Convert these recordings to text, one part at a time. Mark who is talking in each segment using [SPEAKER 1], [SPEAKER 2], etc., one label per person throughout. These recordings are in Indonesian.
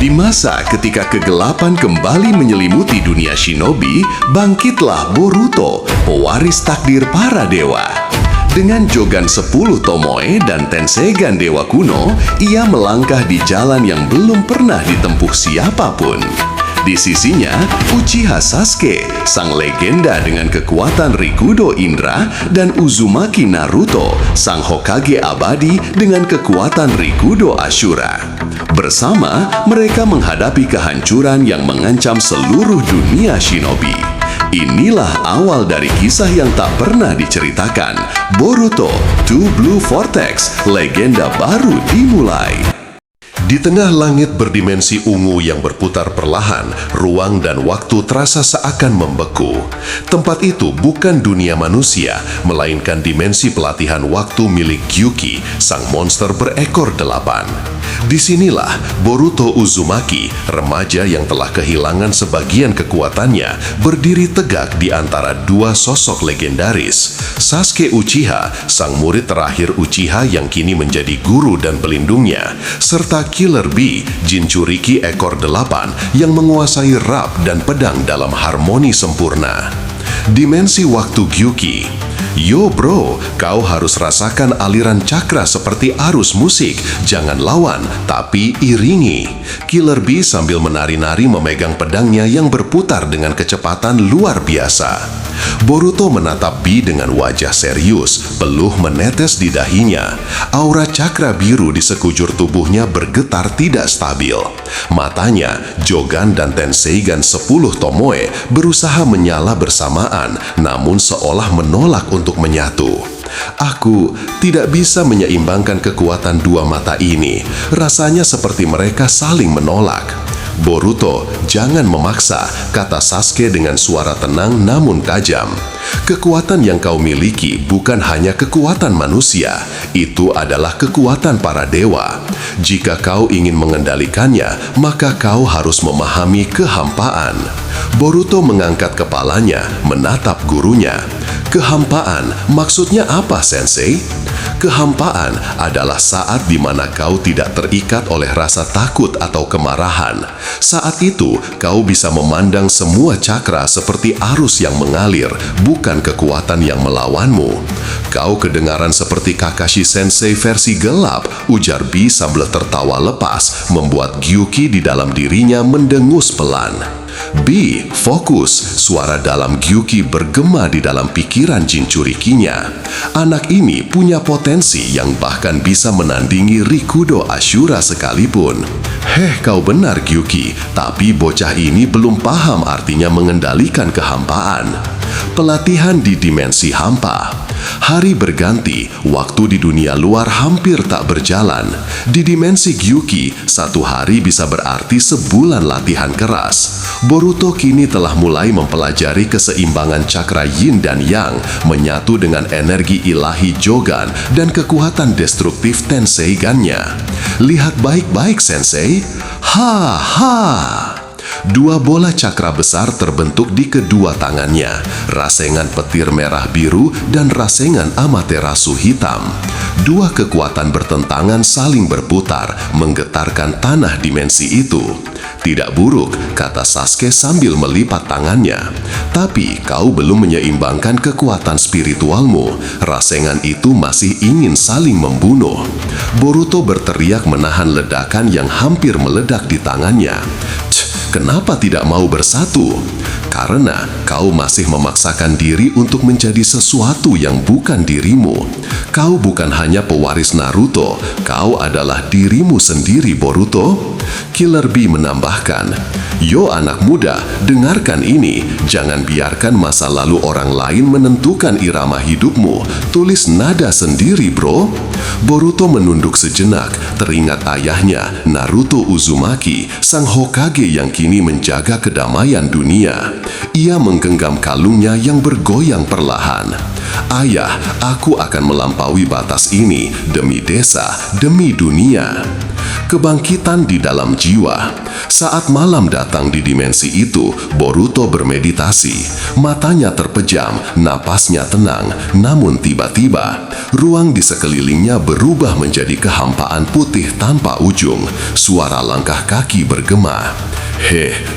[SPEAKER 1] Di masa ketika kegelapan kembali menyelimuti dunia shinobi, bangkitlah Boruto, pewaris takdir para dewa. Dengan Jogan 10 Tomoe dan Tenseigan Dewa Kuno, ia melangkah di jalan yang belum pernah ditempuh siapapun. Di sisinya, Uchiha Sasuke, sang legenda dengan kekuatan Rikudo Indra, dan Uzumaki Naruto, sang Hokage abadi dengan kekuatan Rikudo Ashura. Bersama, mereka menghadapi kehancuran yang mengancam seluruh dunia shinobi. Inilah awal dari kisah yang tak pernah diceritakan. Boruto, Two Blue Vortex, legenda baru dimulai. Di tengah langit berdimensi ungu yang berputar perlahan, ruang dan waktu terasa seakan membeku. Tempat itu bukan dunia manusia, melainkan dimensi pelatihan waktu milik Gyuki, sang monster berekor 8. Disinilah Boruto Uzumaki, remaja yang telah kehilangan sebagian kekuatannya, berdiri tegak di antara dua sosok legendaris. Sasuke Uchiha, sang murid terakhir Uchiha yang kini menjadi guru dan pelindungnya, serta Killer Bee, Jinchuriki ekor 8 yang menguasai rap dan pedang dalam harmoni sempurna. Dimensi waktu Gyuki. Yo bro, kau harus rasakan aliran cakra seperti arus musik. Jangan lawan, tapi iringi. Killer Bee sambil menari-nari memegang pedangnya yang berputar dengan kecepatan luar biasa. Boruto menatap Bee dengan wajah serius, peluh menetes di dahinya. Aura cakra biru di sekujur tubuhnya bergetar tidak stabil. Matanya, Jogan dan Tenseigan 10 Tomoe berusaha menyala bersamaan, namun seolah menolak untuk menyatu. Aku tidak bisa menyeimbangkan kekuatan dua mata ini. Rasanya seperti mereka saling menolak. Boruto, jangan memaksa, kata Sasuke dengan suara tenang namun tajam. Kekuatan yang kau miliki bukan hanya kekuatan manusia, itu adalah kekuatan para dewa. Jika kau ingin mengendalikannya, maka kau harus memahami kehampaan. Boruto mengangkat kepalanya, menatap gurunya. Kehampaan, maksudnya apa, Sensei? Kehampaan adalah saat di mana kau tidak terikat oleh rasa takut atau kemarahan. Saat itu, kau bisa memandang semua cakra seperti arus yang mengalir, bukan kekuatan yang melawanmu. Kau kedengaran seperti Kakashi Sensei versi gelap, ujar Bee sambil tertawa lepas, membuat Gyuki di dalam dirinya mendengus pelan. Bee, fokus, suara dalam Gyuki bergema di dalam pikiran Jinchurikinya. Anak ini punya potensi yang bahkan bisa menandingi Rikudo Ashura sekalipun. Kau benar Gyuki, tapi bocah ini belum paham artinya mengendalikan kehampaan. Pelatihan di dimensi hampa. Hari berganti, waktu di dunia luar hampir tak berjalan. Di dimensi Gyuki, satu hari bisa berarti sebulan latihan keras. Boruto kini telah mulai mempelajari keseimbangan cakra yin dan yang, menyatu dengan energi ilahi Jogan dan kekuatan destruktif Tenseigannya. Lihat baik-baik, Sensei. Dua bola cakra besar terbentuk di kedua tangannya, rasengan petir merah biru dan rasengan amaterasu hitam. Dua kekuatan bertentangan saling berputar, menggetarkan tanah dimensi itu. Tidak buruk, kata Sasuke sambil melipat tangannya. Tapi kau belum menyeimbangkan kekuatan spiritualmu. Rasengan itu masih ingin saling membunuh. Boruto berteriak menahan ledakan yang hampir meledak di tangannya. Kenapa tidak mau bersatu? Karena kau masih memaksakan diri untuk menjadi sesuatu yang bukan dirimu. Kau bukan hanya pewaris Naruto, kau adalah dirimu sendiri, Boruto. Killer Bee menambahkan, yo anak muda, dengarkan ini. Jangan biarkan masa lalu orang lain menentukan irama hidupmu. Tulis nada sendiri, bro. Boruto menunduk sejenak, teringat ayahnya, Naruto Uzumaki, sang Hokage yang kini menjaga kedamaian dunia. Ia menggenggam kalungnya yang bergoyang perlahan. Ayah, aku akan melampaui batas ini demi desa, demi dunia. Kebangkitan di dalam jiwa. Saat malam datang di dimensi itu, Boruto bermeditasi. Matanya terpejam, napasnya tenang, namun tiba-tiba, ruang di sekelilingnya berubah menjadi kehampaan putih tanpa ujung. Suara langkah kaki bergema.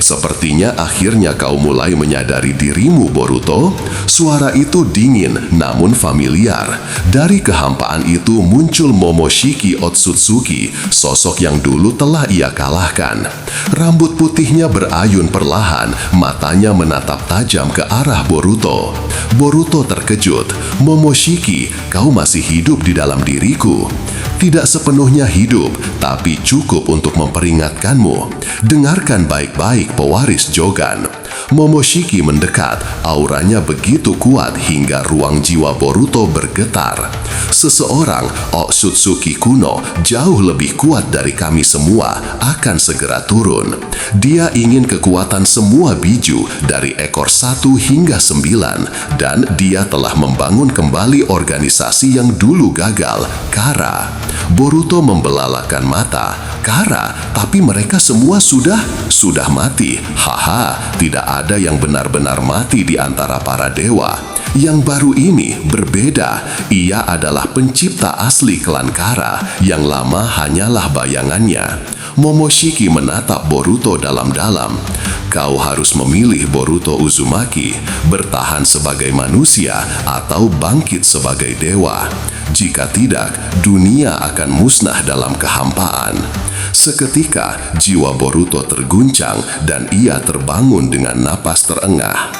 [SPEAKER 1] Sepertinya akhirnya kau mulai menyadari dirimu, Boruto. Suara itu dingin namun familiar. Dari kehampaan itu muncul Momoshiki Otsutsuki, sosok yang dulu telah ia kalahkan. Rambut putihnya berayun perlahan, matanya menatap tajam ke arah Boruto. Boruto terkejut. Momoshiki, kau masih hidup di dalam diriku. Tidak sepenuhnya hidup, tapi cukup untuk memperingatkanmu. Dengarkan baik-baik, pewaris Jogan. Momoshiki mendekat, auranya begitu kuat hingga ruang jiwa Boruto bergetar. Seseorang, Otsutsuki kuno, jauh lebih kuat dari kami semua, akan segera turun. Dia ingin kekuatan semua biju dari ekor 1 hingga 9, dan dia telah membangun kembali organisasi yang dulu gagal, Kara. Boruto membelalakan mata. Kara, tapi mereka semua sudah mati. Haha, tidak ada yang benar-benar mati di antara para dewa. Yang baru ini berbeda. Ia adalah pencipta asli klan Kara. Yang lama hanyalah bayangannya. Momoshiki menatap Boruto dalam-dalam. Kau harus memilih, Boruto Uzumaki, bertahan sebagai manusia atau bangkit sebagai dewa. Jika tidak, dunia akan musnah dalam kehampaan. Seketika, jiwa Boruto terguncang dan ia terbangun dengan napas terengah.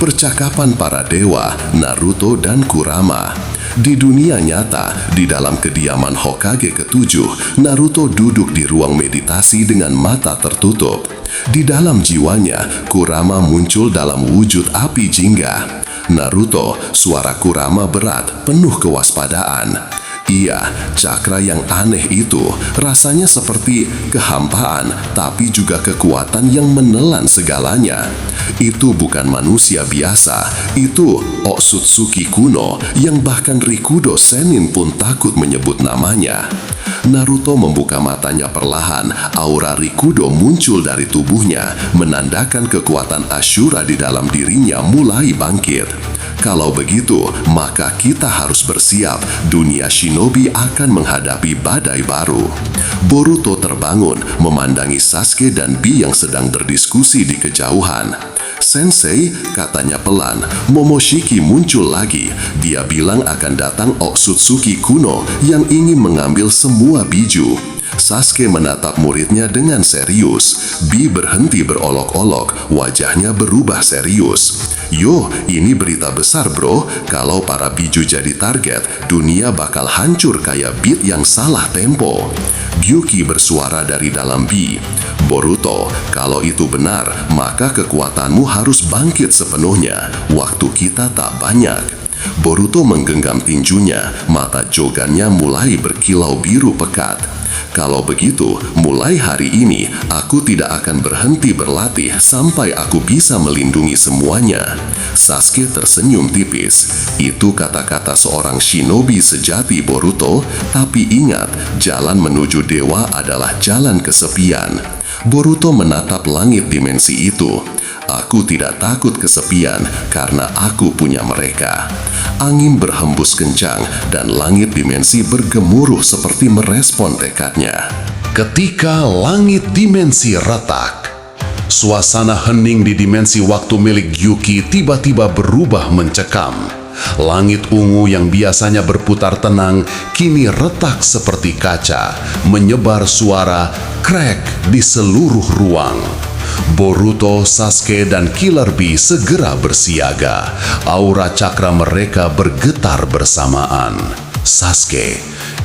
[SPEAKER 1] Percakapan para dewa, Naruto dan Kurama. Di dunia nyata, di dalam kediaman Hokage ke-7, Naruto duduk di ruang meditasi dengan mata tertutup. Di dalam jiwanya, Kurama muncul dalam wujud api jingga. Naruto, suara Kurama berat, penuh kewaspadaan. Iya, cakra yang aneh itu rasanya seperti kehampaan, tapi juga kekuatan yang menelan segalanya. Itu bukan manusia biasa, itu Otsutsuki kuno yang bahkan Rikudo Sennin pun takut menyebut namanya. Naruto membuka matanya perlahan, aura Rikudo muncul dari tubuhnya, menandakan kekuatan Ashura di dalam dirinya mulai bangkit. Kalau begitu, maka kita harus bersiap. Dunia shinobi akan menghadapi badai baru. Boruto terbangun, memandangi Sasuke dan Bi yang sedang berdiskusi di kejauhan. Sensei, katanya pelan. Momoshiki muncul lagi. Dia bilang akan datang Otsutsuki kuno yang ingin mengambil semua biju. Sasuke menatap muridnya dengan serius. Bi berhenti berolok-olok, wajahnya berubah serius. Yo, ini berita besar bro. Kalau para biju jadi target, dunia bakal hancur kayak beat yang salah tempo. Gyuki bersuara dari dalam Bi. Boruto, kalau itu benar, maka kekuatanmu harus bangkit sepenuhnya. Waktu kita tak banyak. Boruto menggenggam tinjunya, mata jogannya mulai berkilau biru pekat. Kalau begitu, mulai hari ini, aku tidak akan berhenti berlatih sampai aku bisa melindungi semuanya. Sasuke tersenyum tipis. Itu kata-kata seorang shinobi sejati, Boruto. Tapi ingat, jalan menuju dewa adalah jalan kesepian. Boruto menatap langit dimensi itu. Aku tidak takut kesepian karena aku punya mereka. Angin berhembus kencang dan langit dimensi bergemuruh seperti merespon tekadnya. Ketika langit dimensi retak, suasana hening di dimensi waktu milik Yuki tiba-tiba berubah mencekam. Langit ungu yang biasanya berputar tenang kini retak seperti kaca, menyebar suara krek di seluruh ruang. Boruto, Sasuke, dan Killer Bee segera bersiaga. Aura cakra mereka bergetar bersamaan. Sasuke,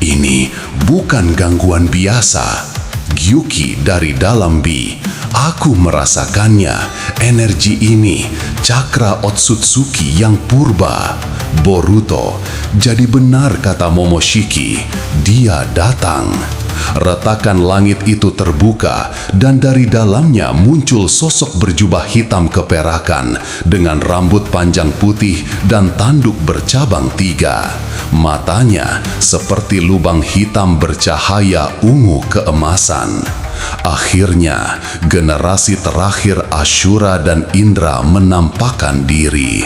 [SPEAKER 1] ini bukan gangguan biasa. Gyuki dari dalam Bee, aku merasakannya. Energi ini, cakra Otsutsuki yang purba. Boruto, jadi benar kata Momoshiki, dia datang. Retakan langit itu terbuka dan dari dalamnya muncul sosok berjubah hitam keperakan dengan rambut panjang putih dan tanduk bercabang 3. Matanya seperti lubang hitam bercahaya ungu keemasan. Akhirnya, generasi terakhir Ashura dan Indra menampakkan diri.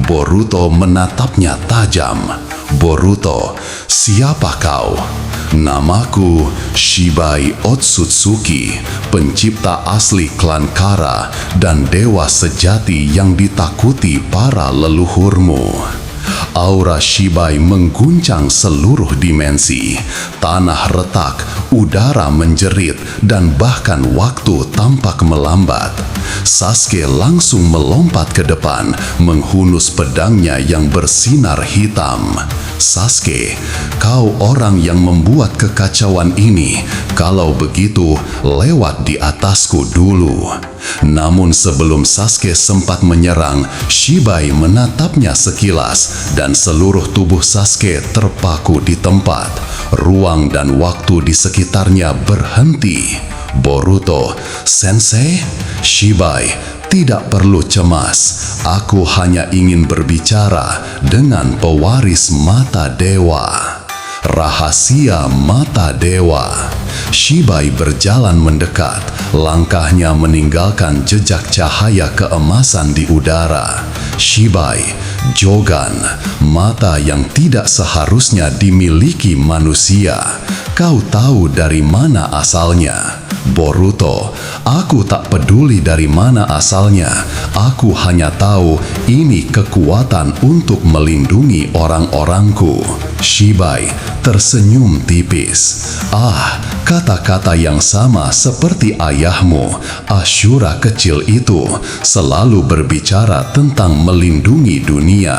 [SPEAKER 1] Boruto menatapnya tajam. "Boruto, siapa kau?" "Namaku Shibai Otsutsuki, pencipta asli klan Kara dan dewa sejati yang ditakuti para leluhurmu." Aura Shibai mengguncang seluruh dimensi. Tanah retak, udara menjerit, dan bahkan waktu tampak melambat. Sasuke langsung melompat ke depan, menghunus pedangnya yang bersinar hitam. "Sasuke, kau orang yang membuat kekacauan ini. Kalau begitu, lewat di atasku dulu." Namun sebelum Sasuke sempat menyerang, Shibai menatapnya sekilas dan seluruh tubuh Sasuke terpaku di tempat. Ruang dan waktu di sekitarnya berhenti. "Boruto, Sensei?" "Shibai, tidak perlu cemas. Aku hanya ingin berbicara dengan pewaris mata dewa." Rahasia mata dewa. Shibai berjalan mendekat, langkahnya meninggalkan jejak cahaya keemasan di udara. Shibai, Jogan, mata yang tidak seharusnya dimiliki manusia. Kau tahu dari mana asalnya? "Boruto, aku tak peduli dari mana asalnya. Aku hanya tahu ini kekuatan untuk melindungi orang-orangku." Shibai tersenyum tipis. Kata-kata yang sama seperti ayahmu. Ashura kecil itu selalu berbicara tentang melindungi dunia.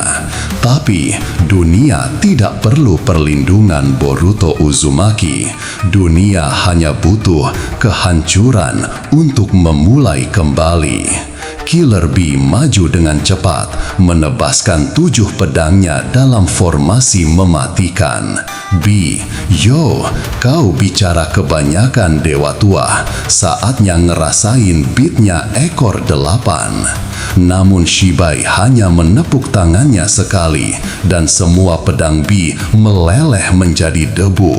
[SPEAKER 1] Tapi dunia tidak perlu perlindungan, Boruto Uzumaki. Dunia hanya butuh kehancuran untuk memulai kembali. Killer Bee maju dengan cepat, menebaskan 7 pedangnya dalam formasi mematikan. "Bee, yo, kau bicara kebanyakan dewa tua. Saatnya ngerasain beatnya ekor 8. Namun Shibai hanya menepuk tangannya sekali dan semua pedang Bee meleleh menjadi debu.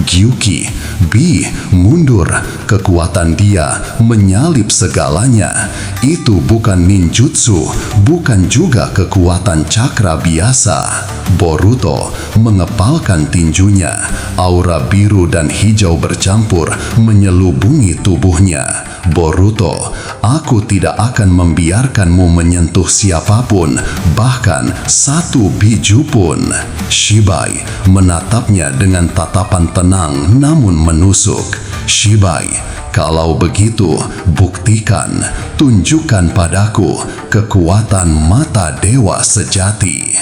[SPEAKER 1] "Gyuki, Bee, mundur." Kekuatan dia menyalip segalanya. Itu bukan ninjutsu, bukan juga kekuatan cakra biasa. Boruto mengepalkan tinjunya. Aura biru dan hijau bercampur menyelubungi tubuhnya. "Boruto, aku tidak akan membiarkanmu menyentuh siapapun, bahkan satu biju pun." Shibai menatapnya dengan tatapan tenang namun menusuk. "Shibai, kalau begitu, buktikan, tunjukkan padaku kekuatan mata dewa sejati."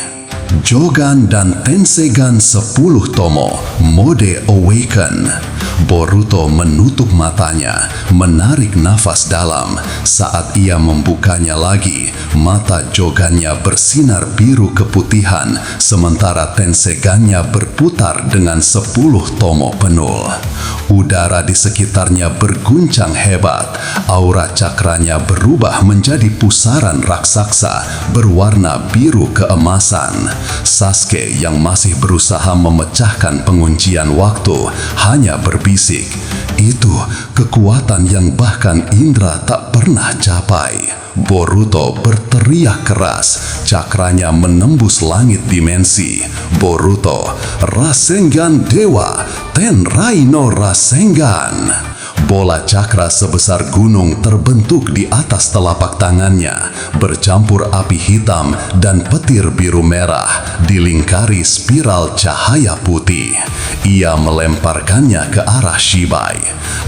[SPEAKER 1] Jogan dan Tensegan 10 tomo, mode Awaken. Boruto menutup matanya, menarik nafas dalam. Saat ia membukanya lagi, mata Jogannya bersinar biru keputihan, sementara Tensegannya berputar dengan 10 tomo penuh. Udara di sekitarnya berguncang hebat. Aura cakranya berubah menjadi pusaran raksasa berwarna biru keemasan. Sasuke yang masih berusaha memecahkan penguncian waktu hanya berbisik, "Itu kekuatan yang bahkan Indra tak pernah capai." Boruto berteriak keras, cakranya menembus langit dimensi. "Boruto, Rasengan Dewa, Tenrai no Rasengan." Bola cakra sebesar gunung terbentuk di atas telapak tangannya, bercampur api hitam dan petir biru merah, dilingkari spiral cahaya putih. Ia melemparkannya ke arah Shibai.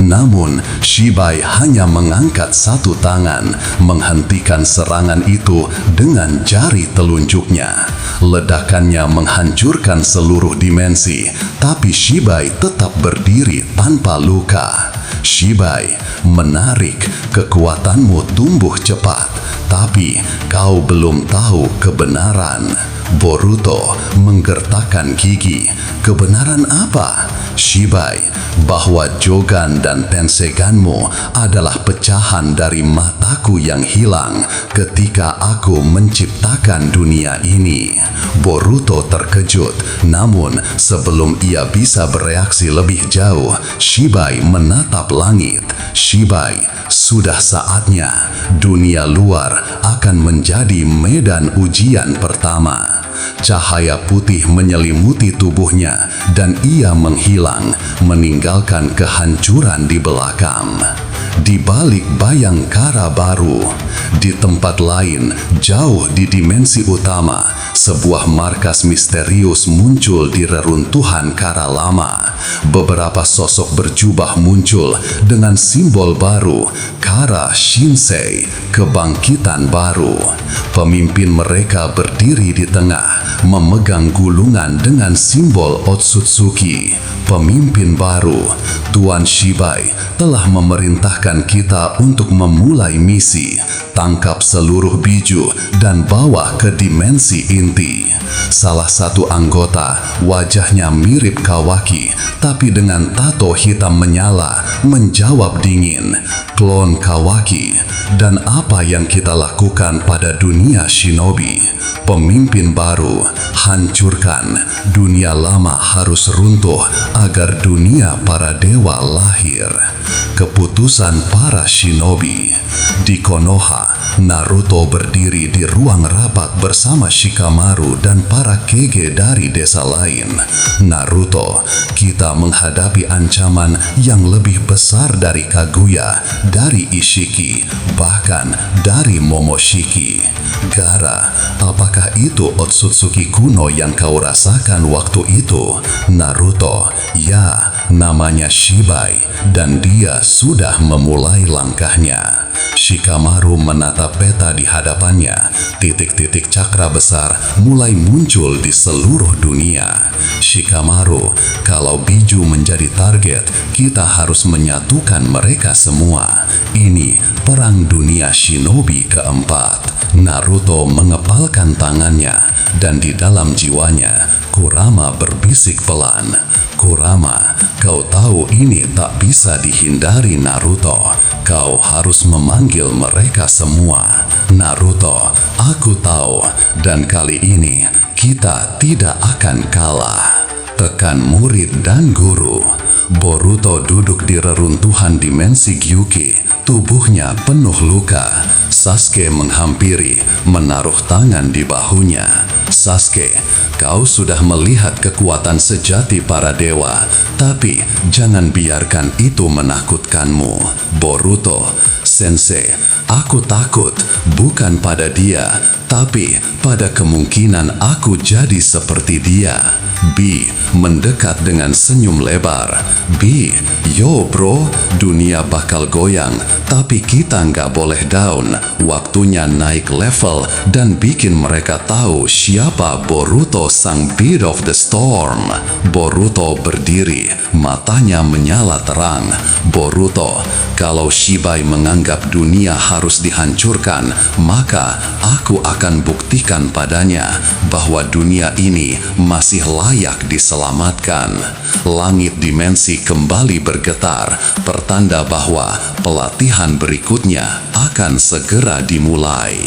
[SPEAKER 1] Namun, Shibai hanya mengangkat satu tangan, menghentikan serangan itu dengan jari telunjuknya. Ledakannya menghancurkan seluruh dimensi, tapi Shibai tetap berdiri tanpa luka. "Shibai, menarik, kekuatanmu tumbuh cepat, tapi kau belum tahu kebenaran." Boruto menggertakkan gigi. "Kebenaran apa?"
[SPEAKER 2] Shibai, bahwa Jogan dan Tenseganmu adalah pecahan dari mataku yang hilang ketika aku menciptakan dunia ini. Boruto terkejut, namun sebelum ia bisa bereaksi lebih jauh, Shibai menatap langit. Shibai, sudah saatnya dunia luar akan menjadi medan ujian pertama. Cahaya putih menyelimuti tubuhnya dan ia menghilang, meninggalkan kehancuran di belakang. Di balik bayangkara baru, di tempat lain, jauh di dimensi utama, sebuah markas misterius muncul di reruntuhan kara lama. Beberapa sosok berjubah muncul dengan simbol baru, Kara Shinsei, kebangkitan baru. Pemimpin mereka berdiri di tengah, memegang gulungan dengan simbol Otsutsuki. Pemimpin baru, Tuan Shibai, telah memerintahkan kita untuk memulai misi. Tangkap seluruh biju dan bawa ke dimensi inti. Salah satu anggota, wajahnya mirip Kawaki, tapi dengan tato hitam menyala, menjawab dingin, "Klon Kawaki, dan apa yang kita lakukan pada dunia shinobi?" Pemimpin baru, hancurkan. Dunia lama harus runtuh agar dunia para dewa lahir. Keputusan para shinobi. Di Konoha, Naruto berdiri di ruang rapat bersama Shikamaru dan para kege dari desa lain. Naruto, kita menghadapi ancaman yang lebih besar dari Kaguya, dari Ishiki, bahkan dari Momoshiki. Gaara, apakah itu Otsutsuki kuno yang kau rasakan waktu itu? Naruto, ya, namanya Shibai, dan dia sudah memulai langkahnya. Shikamaru menatap peta di hadapannya. Titik-titik cakra besar mulai muncul di seluruh dunia. Shikamaru, kalau biju menjadi target, kita harus menyatukan mereka semua. Ini perang dunia shinobi keempat. Naruto mengepalkan tangannya, dan di dalam jiwanya, Kurama berbisik pelan. Kurama, kau tahu ini tak bisa dihindari Naruto. Kau harus memanggil mereka semua. Naruto, aku tahu, dan kali ini kita tidak akan kalah. Tekan murid dan guru. Boruto duduk di reruntuhan dimensi Gyuki, tubuhnya penuh luka. Sasuke menghampiri, menaruh tangan di bahunya. Sasuke, kau sudah melihat kekuatan sejati para dewa, tapi jangan biarkan itu menakutkanmu. Boruto, Sensei, aku takut bukan pada dia, tapi pada kemungkinan aku jadi seperti dia. B mendekat dengan senyum lebar. B, yo bro, dunia bakal goyang, tapi kita nggak boleh down. Waktunya naik level dan bikin mereka tahu siapa Boruto sang Beat of the Storm. Boruto berdiri, matanya menyala terang. Boruto, kalau Shibai menganggap dunia harus dihancurkan, maka aku akan buktikan padanya bahwa dunia ini masih layak diselamatkan. Langit dimensi kembali bergetar, pertanda bahwa pelatihan berikutnya akan segera dimulai.